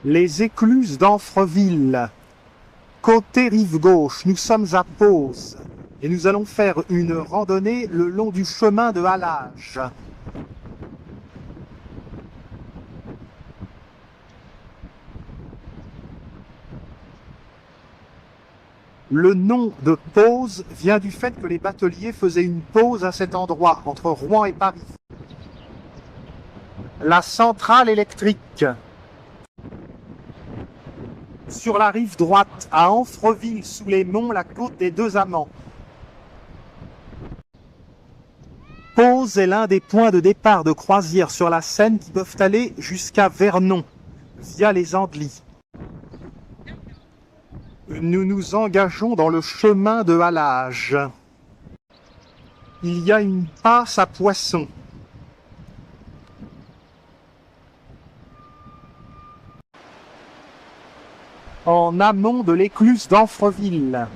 Les écluses d'Amfreville. Côté rive gauche, nous sommes à Pose et nous allons faire une randonnée le long du chemin de halage. Le nom de Pose vient du fait que les bateliers faisaient une pause à cet endroit, entre Rouen et Paris. La centrale électrique. Sur la rive droite, à Amfreville-sous-les-Monts, la côte des Deux Amants. Pose est l'un des points de départ de croisière sur la Seine qui peuvent aller jusqu'à Vernon, via les Andelys. Nous nous engageons dans le chemin de halage. Il y a une passe à poissons. En amont de l'écluse d'Amfreville.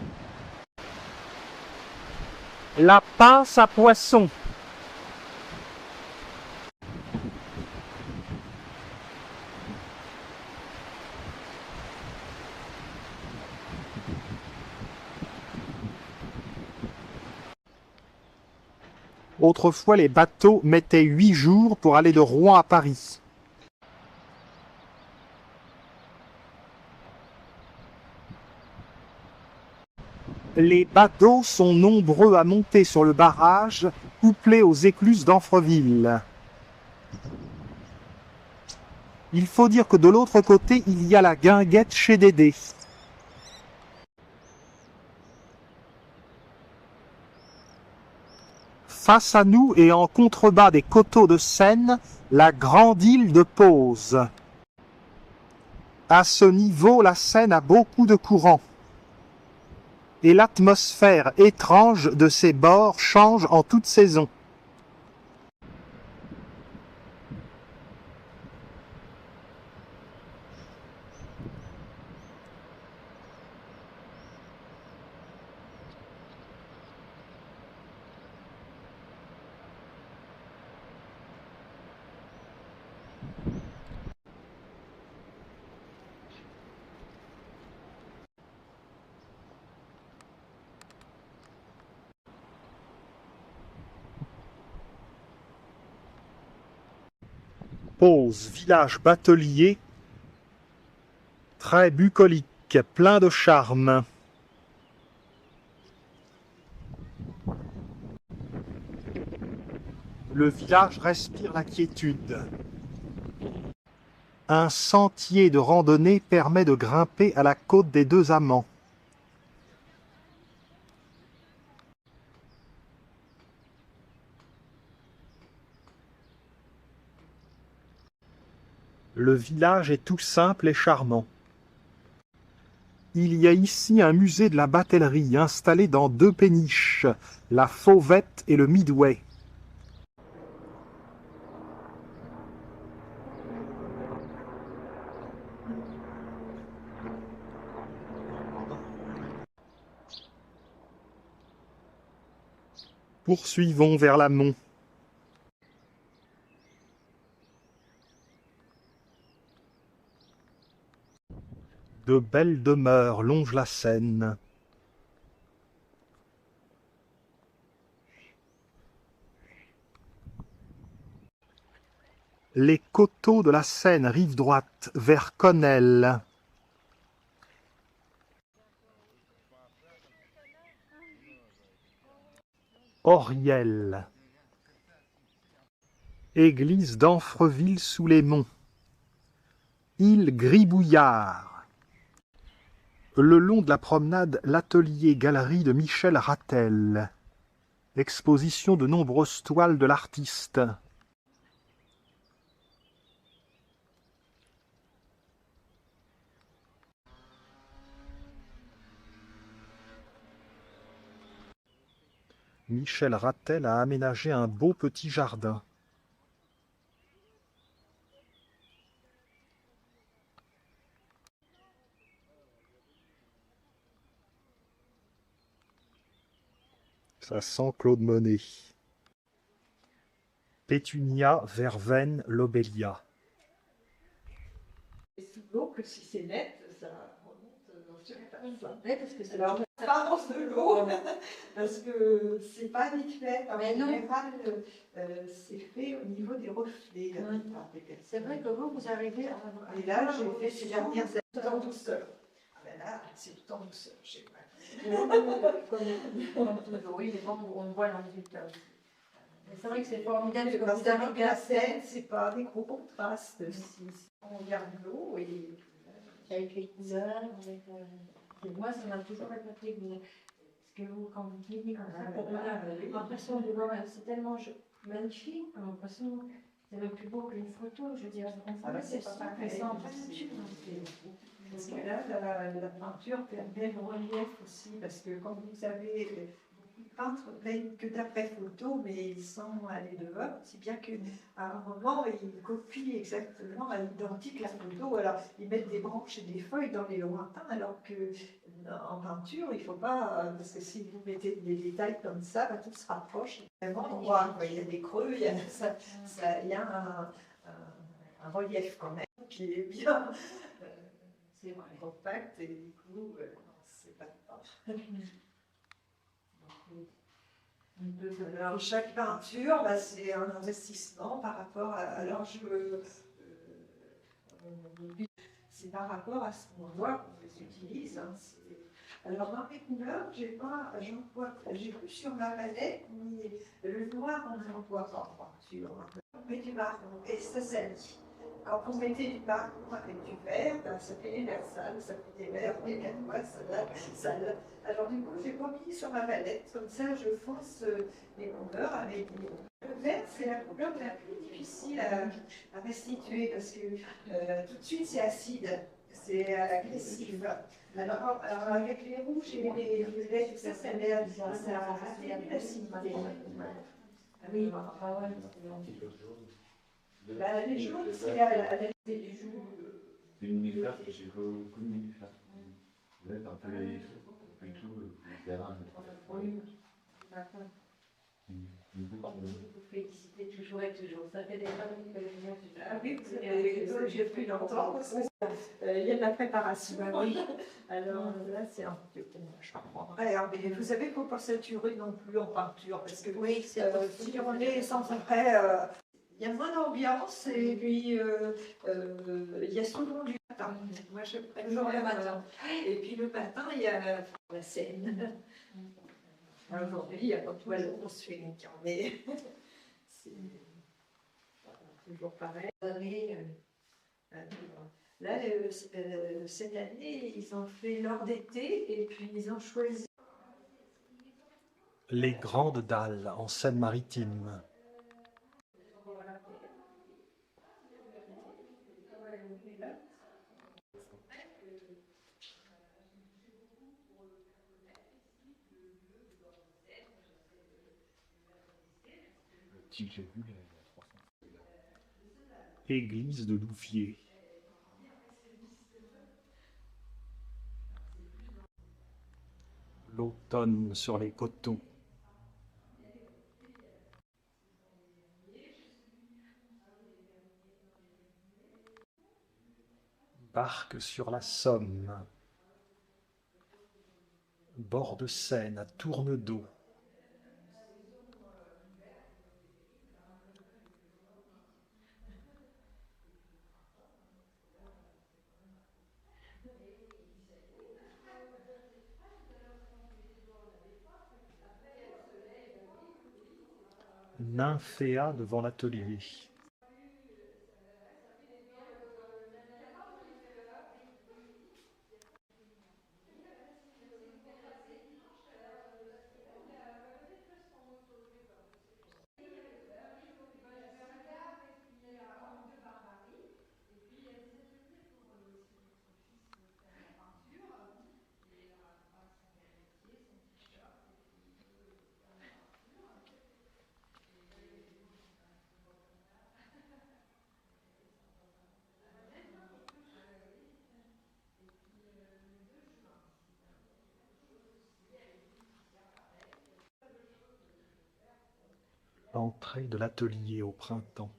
La passe à poissons. Autrefois, les bateaux mettaient 8 jours pour aller de Rouen à Paris. Les badauds sont nombreux à monter sur le barrage, couplé aux écluses d'Amfreville. Il faut dire que de l'autre côté, il y a la guinguette chez Dédé. Face à nous et en contrebas des coteaux de Seine, la grande île de Pose. À ce niveau, la Seine a beaucoup de courants. Et l'atmosphère étrange de ses bords change en toute saison. Pose, village batelier, très bucolique, plein de charme. Le village respire la quiétude. Un sentier de randonnée permet de grimper à la côte des Deux Amants. Le village est tout simple et charmant. Il y a ici un musée de la batellerie installé dans 2 péniches, la Fauvette et le Midway. Poursuivons vers l'amont. De belles demeures longent la Seine. Les coteaux de la Seine, rive droite, vers Connelle. Oriel. Église d'Amfreville-sous-les-Monts. Île Gribouillard. Le long de la promenade, l'atelier-galerie de Michel Rattel. Exposition de nombreuses toiles de l'artiste. Michel Rattel a aménagé un beau petit jardin. Ça sent Claude Monet. Pétunia, verveine, lobelia. que si c'est net, ça remonte sur la Oui, face. parce que c'est Alors, pas dans de l'eau, parce que c'est pas vite fait. En Mais non. général, c'est fait au niveau des reflets. C'est vrai que vous arrivez à... Et là, j'ai fait ces dernières années tout en douceur. Ah ben là, c'est tout en douceur, je sais pas. Oui, mais bon, on voit le résultat aussi. C'est vrai que c'est formidable que Parce vous arrivez qu'avec à la faire. scène, c'est pas des gros contrastes. Si on regarde l'eau et... Avec les couleurs, avec... Moi, ça m'a toujours épaté que quand vous venez comme ça, on a l'impression de voir, c'est tellement magnifique, on a l'impression que c'est même plus beau que les photos, je veux dire, c'est pas pareil. c'est en peinture. Parce que là, la peinture permet le relief aussi, parce que quand vous avez beaucoup de peintres plaignent que d'après photo, mais ils sont allés dehors, si bien qu'à un moment, ils copient exactement à l'identique la photo. Alors, ils mettent des branches et des feuilles dans les lointains, alors que en peinture, il ne faut pas, parce que si vous mettez des détails comme ça, bah, tout se rapproche. Vraiment, on voit, il y a des creux, il y a, il y a un relief quand même qui est bien. C'est compact et du coup, c'est pas alors, chaque peinture, bah, c'est un investissement par rapport à. Alors, c'est par rapport à ce qu'on voit, qu'on les utilise. Hein, alors, dans mes couleurs, j'ai plus sur ma palette, mais le noir, on n'en voit pas en peinture. On met du marron et ça salit. Quand vous mettez du marron avec du vert, ben, ça fait universal, ça fait des verts, des canois, sale. Alors du coup, j'ai pas mis sur ma palette, comme ça je fonce les couleurs avec le vert, c'est la couleur la plus difficile à restituer parce que tout de suite c'est acide, c'est agressif. Alors, avec les rouges et les violets, tout ça, ça atténue l'acidité. Oui, Les jaunes, c'est à la C'est une nénuphar que j'ai reconnu nénuphar. Vous êtes un peu les tout, terrain. oui, d'accord. Vous félicitez toujours et toujours. Ça fait des années que je viens. Ah oui, j'ai pris longtemps parce qu'il y a de la préparation. Oui. Alors là, c'est un peu. Je comprendrais. Hein, mais vous savez, il ne faut pas saturer non plus en peinture parce que Oui, c'est si on est sans après, il y a moins d'ambiance et puis il y a souvent du matin. Moi, je préfère toujours le matin. Et puis le matin, il y a la scène. Aujourd'hui, il n'y a pas tout à l'heure, on se fait une mais c'est toujours pareil. Là, cette année, ils ont fait l'heure d'été et puis ils ont choisi. Les Grandes Dalles en Seine-Maritime. Si j'ai vu, il y a 300. Église de Louviers. L'automne sur les coteaux. Barque sur la Somme. Bord de Seine à tourne d'eau. Nymphéa devant l'atelier. L'entrée de l'atelier au printemps.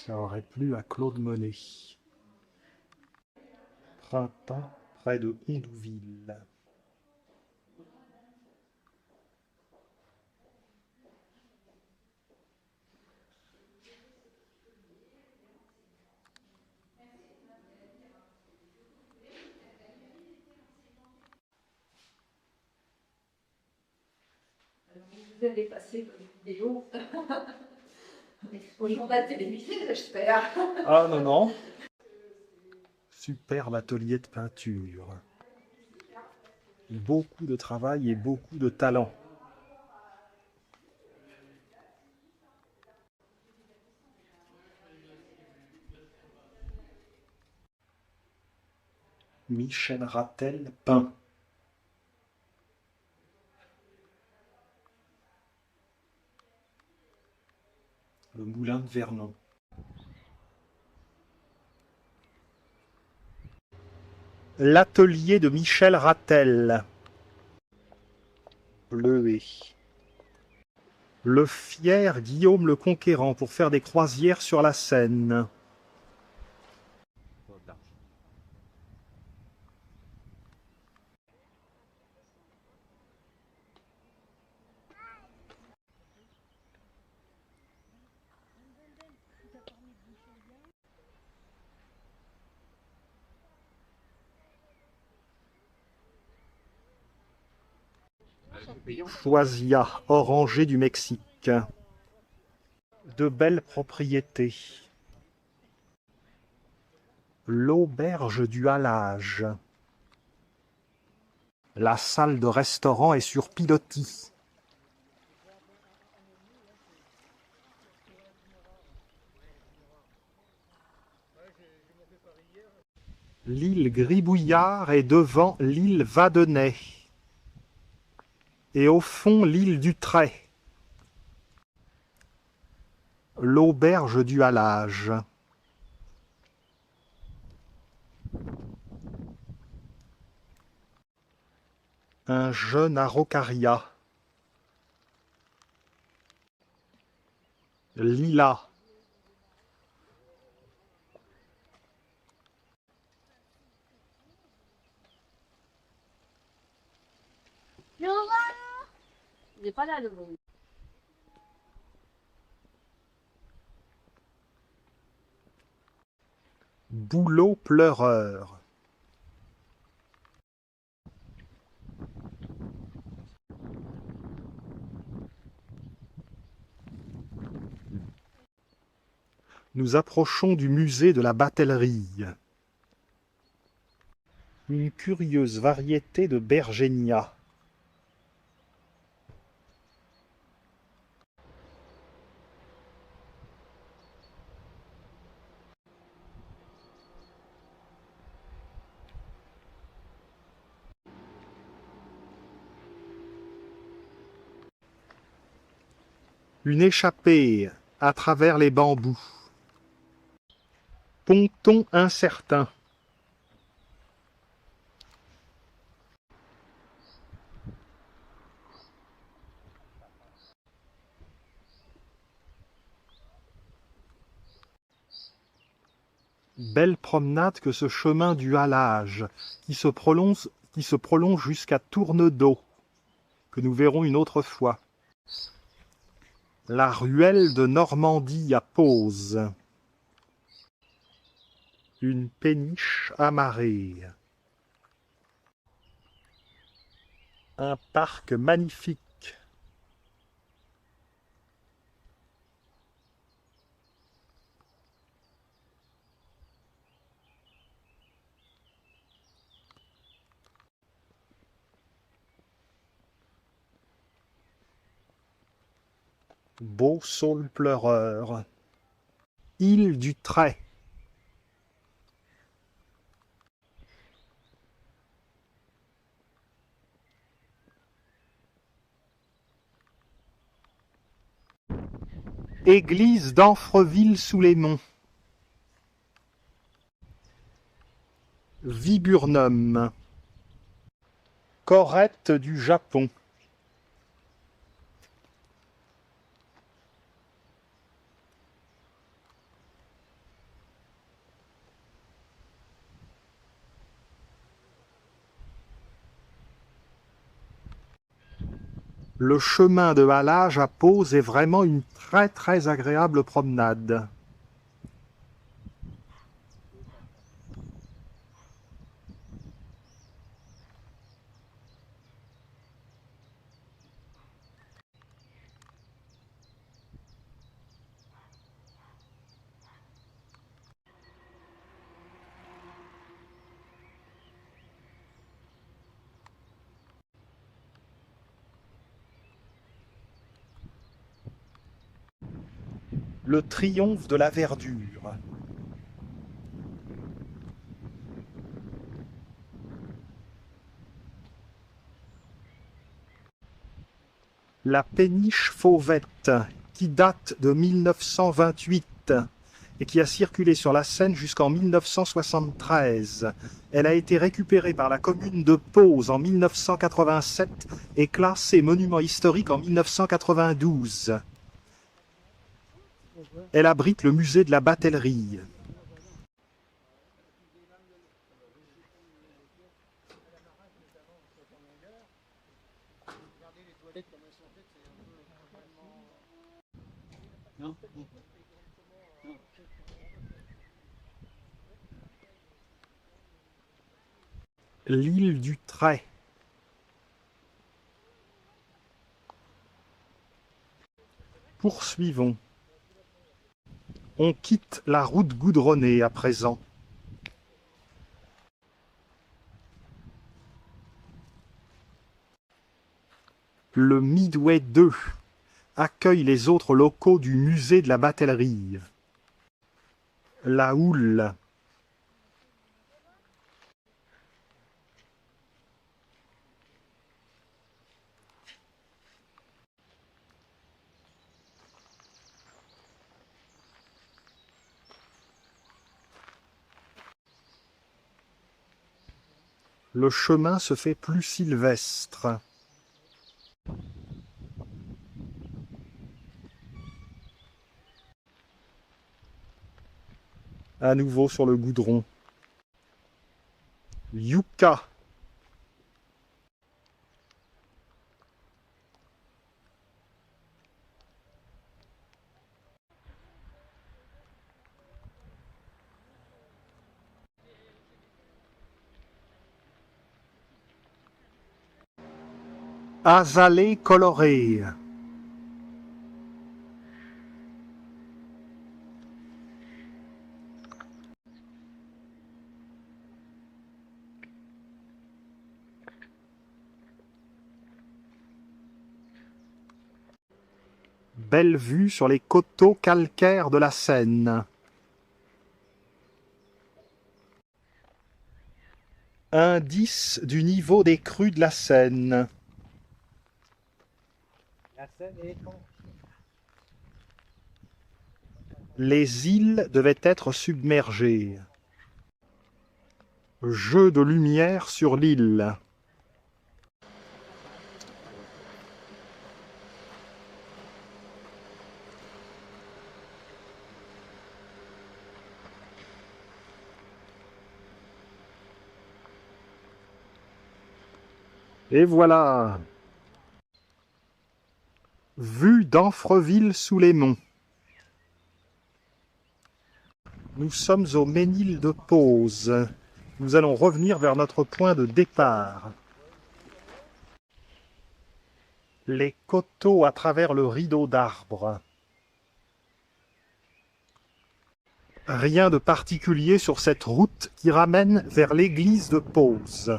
Ça aurait plu à Claude Monet. Printemps près de Hondouville. Vous allez passer vos vidéos au journal télévisé, j'espère. Ah non, non. Superbe atelier de peinture. Beaucoup de travail et beaucoup de talent. Michel Rattel peint. Le moulin de Vernon. L'atelier de Michel Rattel. Bleuet. Le fier Guillaume le Conquérant pour faire des croisières sur la Seine. Choisia, orangers du Mexique. De belles propriétés. L'auberge du Halage. La salle de restaurant est sur pilotis. L'île Gribouillard est devant l'île Vadenay. Et au fond, l'île du Trait. L'auberge du Halage. Un jeune araucaria. Lilas. Il n'est pas là, le bon. Bouleau pleureur. Nous approchons du musée de la batellerie. Une curieuse variété de bergénia. Une échappée à travers les bambous. Ponton incertain. Belle promenade que ce chemin du Halage, qui se prolonge jusqu'à Tournedos, que nous verrons une autre fois. La ruelle de Normandie à Pose. Une péniche amarrée. Un parc magnifique. Beau saule pleureur. Île du Trait. Église d'Amfreville-sous-les-Monts. Viburnum. Corette du Japon. Le chemin de halage à Pose est vraiment une très agréable promenade. Le triomphe de la verdure. La péniche Fauvette, qui date de 1928 et qui a circulé sur la Seine jusqu'en 1973. Elle a été récupérée par la commune de Pose en 1987 et classée monument historique en 1992. Elle abrite le musée de la batellerie. L'île du Trait. Poursuivons. On quitte la route goudronnée à présent. Le Midway 2 accueille les autres locaux du musée de la batellerie. La Houle. Le chemin se fait plus sylvestre. À nouveau sur le goudron. Yucca. Azalée colorée. Belle vue sur les coteaux calcaires de la Seine. Indice du niveau des crues de la Seine. Les îles devaient être submergées. Jeu de lumière sur l'île. Et voilà. Vue d'Amfreville-sous-les-Monts. Nous sommes au Ménil de Pose. Nous allons revenir vers notre point de départ. Les coteaux à travers le rideau d'arbres. Rien de particulier sur cette route qui ramène vers l'église de Pose.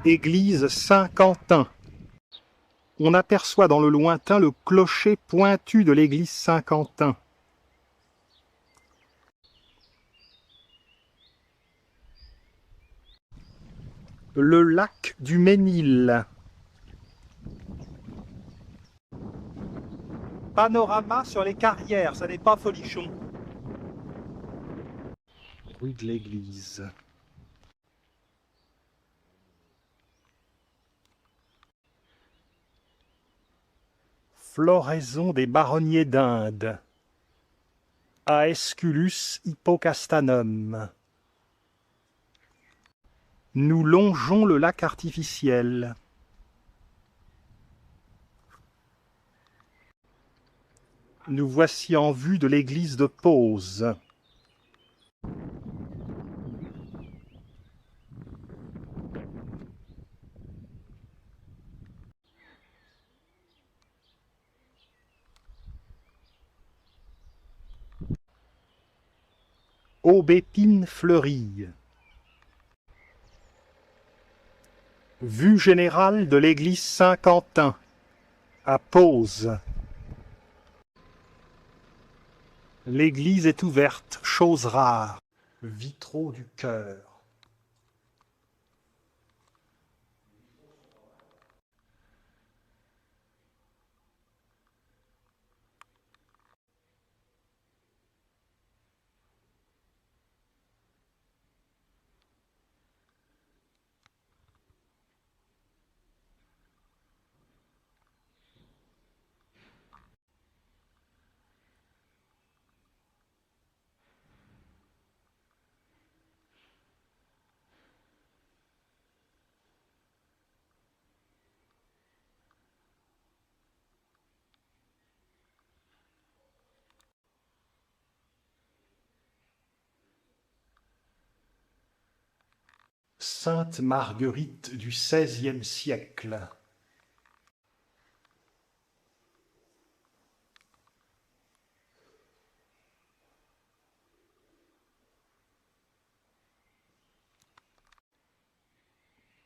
Église Saint-Quentin. On aperçoit dans le lointain le clocher pointu de l'église Saint-Quentin. Le lac du Ménil. Panorama sur les carrières, ça n'est pas folichon. Rue de l'église. Floraison des marronniers d'Inde. Aesculus hippocastanum. Nous longeons le lac artificiel. Nous voici en vue de l'église de Pose. Aubépine fleurie. Vue générale de l'église Saint-Quentin, à Pose. L'église est ouverte, chose rare. Vitraux du chœur. Sainte Marguerite du XVIe siècle.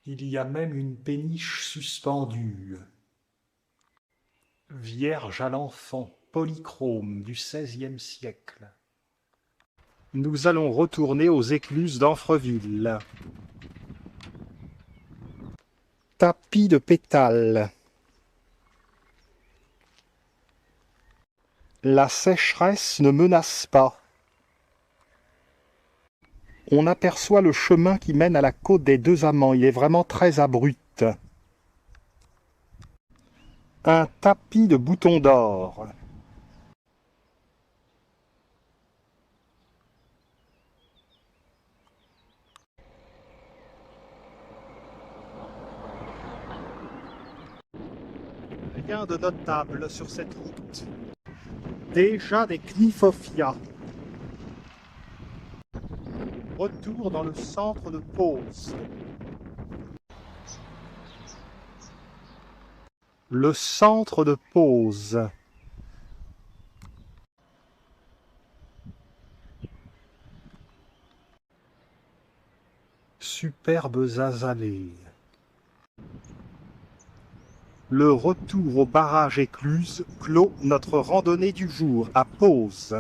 Il y a même une péniche suspendue. Vierge à l'enfant, polychrome du XVIe siècle. Nous allons retourner aux écluses d'Amfreville. Tapis de pétales. La sécheresse ne menace pas. On aperçoit le chemin qui mène à la côte des Deux Amants. Il est vraiment très abrupt. Un tapis de boutons d'or. Rien de notable sur cette route. Déjà des Knifofia. Retour dans le centre de Pose. Le centre de Pose. Superbes azalées. Le retour au barrage écluse clôt notre randonnée du jour à Pose.